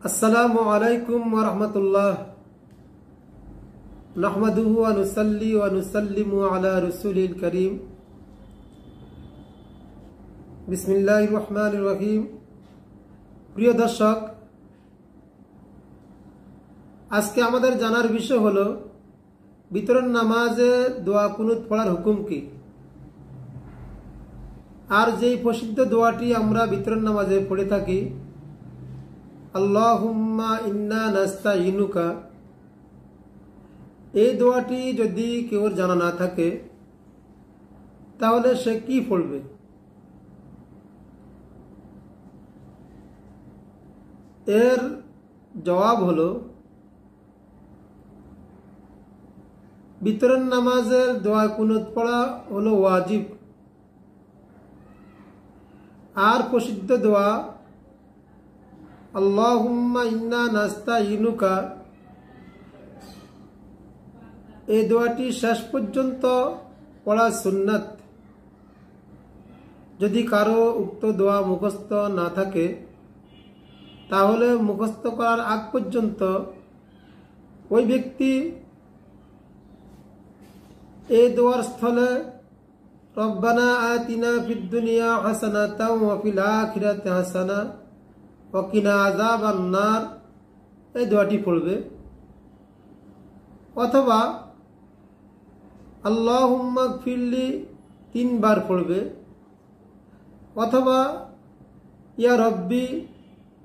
আসসালামু আলাইকুম ওয়া রাহমাতুল্লাহ। নাহমাদুহু ওয়া নুসাল্লি ওয়া নুসাল্লিমু আলা রাসূলিল কারীম। বিসমিল্লাহির রহমানির রহিম। প্রিয় দর্শক, আজকে আমাদের জানার বিষয় হলো বিতরণ নামাজে দোয়া কুনুত পড়ার হুকুম কি। আর যেই প্রসিদ্ধ দোয়াটি আমরা বিতরণ নামাজে পড়ে থাকি, আল্লাহুম্মা ইন্না নাস্তাইনুকা, এই দোয়াটি যদি কেউ জানা না থাকে তাহলে সে কি পড়বে? এর জবাব হলো, বিতরণ নামাজের দোয়া কুনুত পড়া হলো ওয়াজিব। আর প্রসিদ্ধ দোয়া আল্লাহুম্মা ইন্না নাস্তাইনুকা, এই দোয়াটি শেষ পর্যন্ত পড়া সুন্নাত। যদি কারো উক্ত দোয়া মুখস্থ না থাকে তাহলে মুখস্থ করার আগ পর্যন্ত ওই ব্যক্তি এই দোয়ার স্থলে রব্বানা আতিনা ফিদ দুনিয়া হাসানাতাও ওয়া ফিল আখিরাতি হাসানা ওয়া কিনা আযাবান নার, এই দোয়াটি পড়বে। অথবা আল্লাহুম্মা গফিরলি 3 বার পড়বে, অথবা ইয়া রব্বি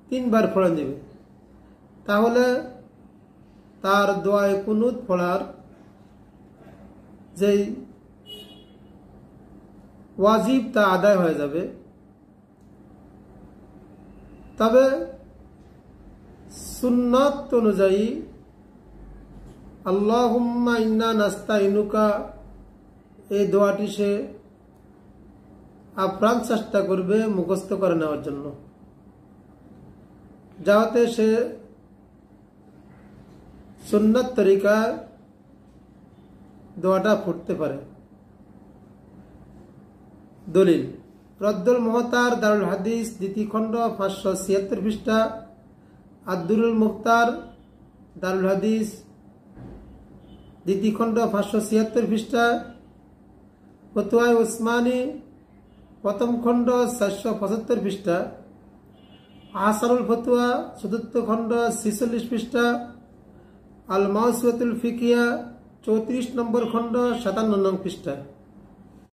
3 বার পড়ে নেবে। তাহলে তার দোয়ায়ে কুনুত পড়ার যেই ওয়াজিব তা আদায় হয়ে যাবে। তবে সুন্নাত অনুযায়ী আল্লাহুম্মা ইন্না নাস্তাইনুকা এই দোয়াটি সে আপ্রাণ চেষ্টা করবে মুখস্থ করে নেওয়ার জন্য, যাতে সে সুন্নাত তরিকায় দোয়াটা পড়তে পারে। দলিল: রদ্দুল মুহতার দারুল হাদিস, দ্বিতীয় খণ্ড, 576 পৃষ্ঠা। আদ-দুরুল মুখতার দারুল হাদিস, দ্বিতীয় খণ্ড, 576 পৃষ্ঠা। ফতোয়া উসমানী, প্রথম খণ্ড, 475 পৃষ্ঠা। আহসানুল ফতোয়া, চতুর্থ খণ্ড, 46 পৃষ্ঠা। আল মাউসুয়াতুল ফিকিয়া, 34 নম্বর খণ্ড, 57 নং পৃষ্ঠা।